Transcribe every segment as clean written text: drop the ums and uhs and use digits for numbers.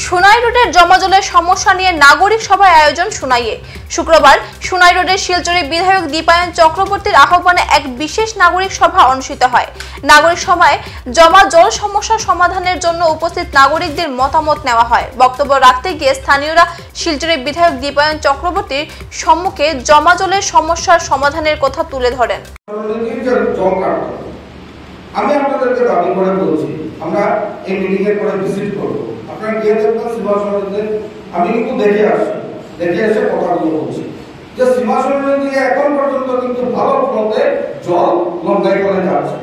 সোনাই রোডের জমাজলের সমস্যা নিয়ে নাগরিক সভার আয়োজন সোনাইয়ে। শুক্রবার সোনাই রোডের শিলচরে বিধায়ক দীপায়ন চক্রবর্তীর আহ্বানে এক বিশেষ নাগরিক সভা অনুষ্ঠিত হয়। নাগরিক সভায় জমা জল সমস্যা সমাধানের জন্য উপস্থিত নাগরিকদের মতামত নেওয়া হয়। বক্তব্য রাখতে গিয়ে স্থানীয়রা শিলচরের বিধায়ক দীপায়ন চক্রবর্তীর সম্মুখে জমা জলের সমস্যার সমাধানের কথা তুলে ধরেন। আমি আপনাদেরকে দাবি করে বলছি, আমরা এই মিটিং এর পরে ভিজিট করব। আপনারা গিয়ে দেখবেন সীমাশরণে আমি কিন্তু দেখে এসে কথাগুলো বলছি যে সীমাশরণে দিয়ে এখন পর্যন্ত কিন্তু ভালো ফ্লোতে জল লঙ্গাই করে যাচ্ছে।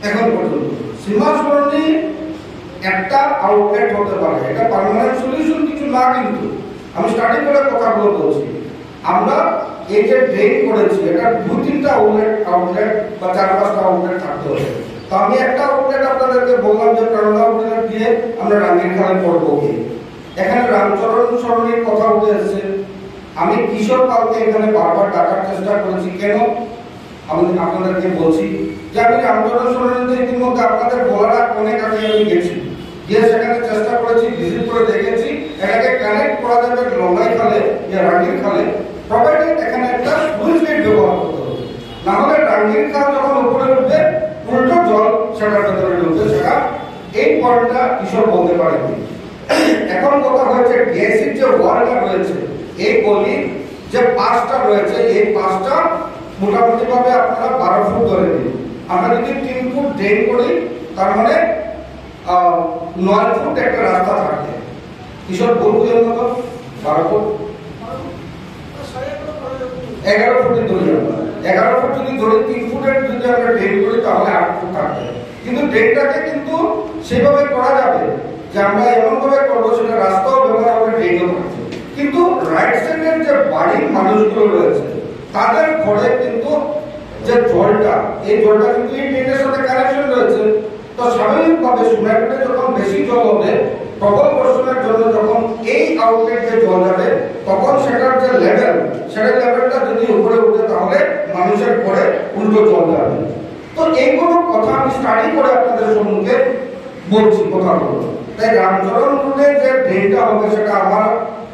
এখন পর্যন্ত সীমাশরণে একটা আউটলেট হতে পারে, এটা পার্মানেন্ট সলিউশন কিছু না, কিন্তু আমি স্টার্টিং করে কথাগুলো বলছি। আমরা এই যে ড্রেন করেছি এটা 2-3টা আউটলেট বা 4-5টা আউটলেট থাকতে হবে। তো আমি একটা আউটলেট আপনাদেরকে বললাম যে প্রেরণা আউটলেট দিয়ে আমরা রাঙ্গির খালে করবো কি। এখানে রামচরণ সরণির কথা উঠে এসেছে। আমি কিশোর পালকে এখানে বারবার ডাকার চেষ্টা করেছি। কেন আমি আপনাদেরকে বলছি যে আমি রামচরণ সরণিতে ইতিমধ্যে আপনাদের বলার অনেক আগে আমি গেছি, গিয়ে সেখানে চেষ্টা করেছি, ভিজিট করে দেখেছি এটাকে কানেক্ট করা যাবে লঙ্গাই খালে বা রাঙ্গির খালে। প্রপার্টি এখানে একটা স্লুইস গেট ব্যবহার করতে হবে, না হলে রাঙ্গির খাল যখন উপরে উঠবে উল্টো জল সেটার ভেতরে ঢুকবে। সেটা এই পয়েন্টটা কিশোর বলতে পারেনি। এখন কথা হয়েছে ডিএসির যে ওয়ালটা রয়েছে, এই গলির যে পাঁচটা রয়েছে, এই পাঁচটা মোটামুটি ভাবে আপনারা 12 ফুট ধরে দিন। আমরা যদি 3 ফুট ড্রেন করি তার মানে 9 ফুট একটা রাস্তা থাকবে। কিশোর ভুল বুঝেন না তো? 12 ফুট 11 ফুট ধরে আমরা 11 ফুট যদি ধরে 3 ফুটের যদি আমরা ড্রেন করি তাহলে 8 ফুট থাকবে। কিন্তু ড্রেনটাকে কিন্তু সেভাবে করা যাবে যে আমরা এমন ভাবে করবো সেটা রাস্তাও ব্যবহার হবে, ড্রেনও থাকছে। কিন্তু রাইট সাইডের যে বাড়ির মানুষগুলো রয়েছে তাদের ঘরে কিন্তু যে জলটা, এই জলটা কিন্তু এই ড্রেনের সাথে কানেকশন রয়েছে। তো স্বাভাবিকভাবে সোনাইঘাটে যখন বেশি জল হবে, প্রবল বর্ষণের জন্য যখন এই আউটলেটে জল যাবে তখন সেটার যে লেভেল, সেটার লেভেলটা যদি উপরে উঠে তাহলে মানুষের ঘরে উল্টো জল যাবে। তো এইগুলো কথা আমি স্টাডি করে আপনাদের সম্মুখে বলছি কথাগুলো। তাই রামচরণ রোডে যে ড্রেনটা হবে সেটা আমার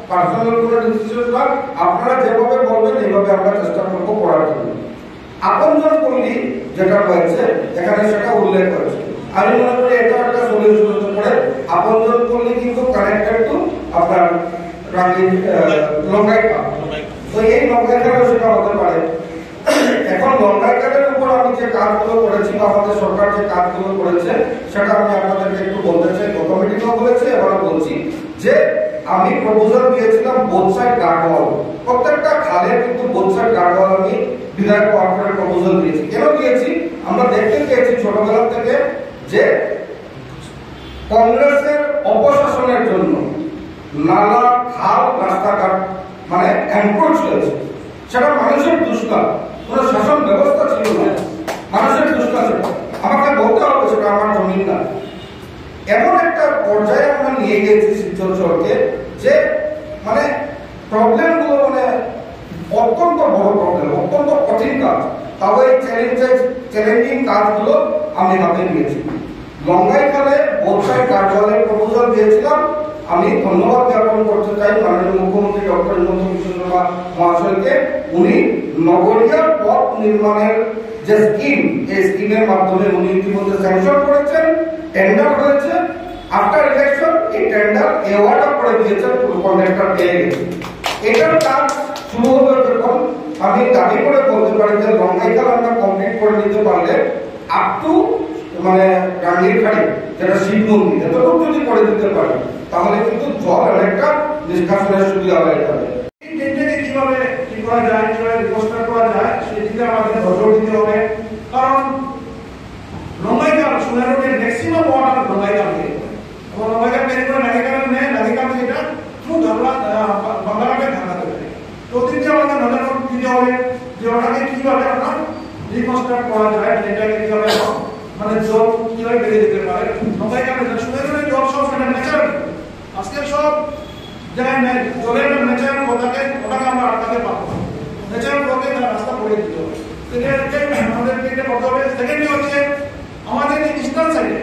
পার্সোনাল কোনো ডিসিশন না, আপনারা যেভাবে বলবেন এইভাবে আমরা চেষ্টা করবো করার জন্য। আপনজন পল্লী যেটা রয়েছে এখানে সেটা উল্লেখ করেছে। আমি মনে করি এটা একটা সলিউশন হতে পারে। আপনজন পল্লী কিন্তু কানেক্টেড টু আপনার লঙ্গাই খাল, তো এই লঙ্গাই খালেও সেটা হতে পারে। এখন লঙ্গাই খালের উপর আমি যে কাজগুলো করেছি বা আমাদের সরকার যে কাজগুলো করেছে সেটা আমি আপনাদেরকে একটু বলতে চাই। গত মিটিংও বলেছি, এবারও বলছি যে আমি প্রপোজাল দিয়েছিলাম বোথ সাইড গার্ডওয়াল, প্রত্যেকটা খালের কিন্তু বোথ সাইড গার্ডওয়াল আমি বিধায়ক কোয়ার্টারের প্রপোজাল দিয়েছি। কেন দিয়েছি? আমরা দেখতে পেয়েছি ছোটবেলা থেকে যে কংগ্রেসের অপশাসনের জন্য নালা, খাল, রাস্তাঘাট মানে এনক্রোচ হয়েছে। সেটা মানুষের দুষ্কার, কোনো শাসন ব্যবস্থা ছিল না, মানুষের দুষ্কার ছিল। আমাকে বলতে হবে সেটা আমার জমিন না। এমন একটা পর্যায়ে আমরা নিয়ে গেছি শিলচর শহরকে যে মানে প্রবলেমগুলো মানে অত্যন্ত বড় প্রবলেম, অত্যন্ত কঠিন কাজ। তাও এই চ্যালেঞ্জিং কাজগুলো আমি হাতে নিয়েছি। লঙ্গাই খালে বোথ সাইড গার্ডওয়ালের প্রপোজাল দিয়েছিলাম। আমি ধন্যবাদ জ্ঞাপন করতে চাই মাননীয় মুখ্যমন্ত্রী ডক্টর হিমন্ত বিশ্ব শর্মা মহাশয়কে। উনি নগরীয় পথ নির্মাণের যে স্কিম, এই স্কিমের মাধ্যমে উনি ইতিমধ্যে স্যাংশন করেছেন, টেন্ডার হয়েছে। আফটার ইলেকশন এই টেন্ডার অ্যাওয়ার্ডও করে দিয়েছেন, কন্ট্রাক্টর পেয়ে গেছে। এটার কাজ শুরু হবে যখন আমি দাবি করে বলতে পারি যে লঙ্গাই খাল আমরা কমপ্লিট করে নিতে পারলে আপ টু মানে রাঙ্গির খাড়ি যেটা শিব মন্দির এতটুকু যদি করে দিতে পারি তাহলে কিন্তু জল অনেকটা নিষ্কাশনের সুবিধা হয়ে যাবে। এই ড্রেনটাকে কিভাবে ঠিক করা যায়, কিভাবে ব্যবস্থা করা যায় সেদিকে আমাদের নজর দিতে হবে। কারণ লঙ্গাই খাল সোনাই রোডের ম্যাক্সিমাম ওয়াটার লঙ্গাই খাল থেকে, এবং লঙ্গাই খাল বের করে নাগিকাল নেয়, নাগিকাল থেকে থ্রু বাংলাঘাটে ঢাকাতে পারে। তো ওদিকে আমাদের নজর দিতে হবে যে ওটাকে কিভাবে আমরা রিকনস্ট্রাক্ট করা যায়, ড্রেনটাকে কিভাবে মানে জল কিভাবে বেরিয়ে যেতে পারে। লঙ্গাই খাল সোনাই রোডের জল সব সেটা ন্যাচারাল, আজকে সব জায়গায় জলের ন্যাচারাল ওটাকে আমরা আটকাতে পারবো। ন্যাচারাল ফ্লোকে তার রাস্তা করে দিতে হবে। আমাদেরকে এটা করতে হবে। সেকেন্ডলি হচ্ছে আমাদের ইস্টার্ন সাইডে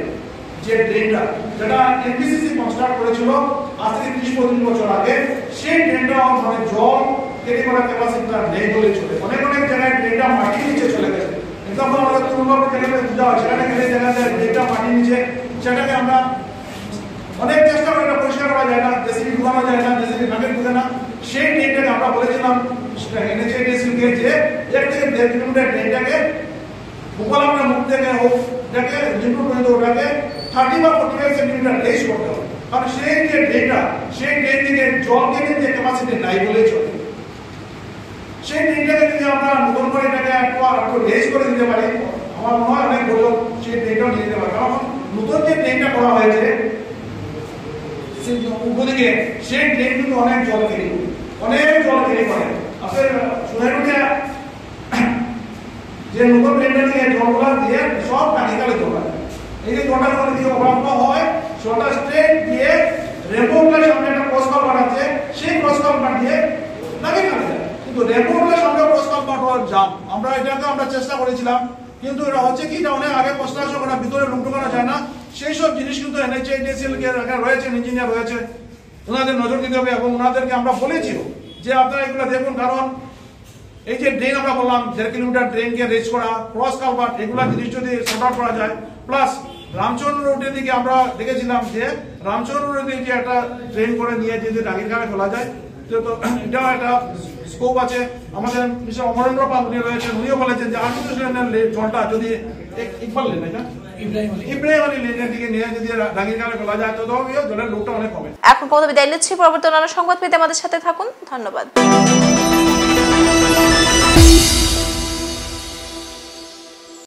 যে ড্রেনটা যেটা এনপিসিসি কনস্ট্রাক্ট করেছিল আজ থেকে 30-35 বছর আগে, সেই ড্রেনটা মানে জল ক্যারি করার ক্যাপাসিটিটা নেই বলে চলে। অনেক অনেক জায়গায় ড্রেনটা মাটির নিচে চলে গেছে। একদম আমরা তুলনামূলক জায়গায় বুঝা হয়, সেখানে গেলে দেখা যায় ড্রেনটা মাটির নিচে, সেটাকে আমরা অনেক চেষ্টা করে এটা পরিষ্কার করা যায় না, জেসিবি ঢুকানো যায় না, জেসিবি ভাগে ঢুকে না। সেই ড্রেনটাকে আমরা বলেছিলাম এনএচএডিসিকে যে 1 থেকে 1.5 কিলোমিটার ড্রেনটাকে গোপালনের মুখ থেকে হোক এটাকে লিমিট পর্যন্ত ওটাকে 30 বা 45 সেন্টিমিটার রেস করতে হবে। কারণ সেই যে ড্রেনটা, সেই ড্রেন থেকে জলকে নিতে ক্যাপাসিটি নাই বলেই চলে। সেই ড্রেনটাকে যদি আমরা নতুন করে এটাকে একটু রেস করে দিতে পারি, আমার মনে হয় অনেক বড় সেই ড্রেনটাও নিয়ে দিতে পারে। কারণ নতুন যে ড্রেনটা করা হয়েছে উপদিকে, সেই ড্রেন কিন্তু অনেক জল ক্যারি করে। আপনার সোনাইরুটে যে নতুন ড্রেনটা দিয়ে জলগুলা দিয়ে সব টাকিকালে জমা, এই যে জলটা যখন দিয়ে ওভারফ্লো হয়, জলটা স্ট্রেট দিয়ে রেমোগুলোর সামনে একটা ক্রস কালভার্ট আছে, সেই ক্রস কালভার্ট দিয়ে নাকি কাটে যায়। কিন্তু রেমোগুলোর সামনে ক্রস কালভার্ট হওয়ার জাম, আমরা এটাকে আমরা চেষ্টা করেছিলাম, কিন্তু এটা হচ্ছে কি এটা অনেক আগে কনস্ট্রাকশন করা, ভিতরে লুকটুকানো যায় না। সেই সব জিনিস কিন্তু এনএচএডিসিএল রয়েছেন, ইঞ্জিনিয়ার রয়েছে, ওনাদের নজর দিতে হবে। এবং ওনাদেরকে আমরা বলেছি যে আপনারা এগুলো দেখুন, কারণ এই যে ড্রেন আমরা বললাম 1.5 কিলোমিটার ড্রেনকে রেজ করা, ক্রস কালভার্ট, এগুলা জিনিস যদি সর্ট আউট করা যায়, প্লাস রামচন্দ্র রোডের দিকে আমরা দেখেছিলাম যে রামচন্দ্র রোডে যে একটা ট্রেন করে নিয়ে যদি ডাঙ্গিরখানে ফেলা যায়, তো এটাও একটা স্কোপ আছে। আমাদের মিস্টার অমরেন্দ্র পাল উনি রয়েছেন, উনিও বলেছেন যে আর্টিফিশিয়াল জলটা যদি ইকবাল লেন না ইব্রাহিম আলী লেনের দিকে নিয়ে যদি ডাঙ্গিরখানে ফেলা যায়, তো জলের লোকটা অনেক কমে। এখন পর্যন্ত বিদায় নিচ্ছি, পরবর্তী অন্যান্য সংবাদ পেতে আমাদের সাথে থাকুন। ধন্যবাদ।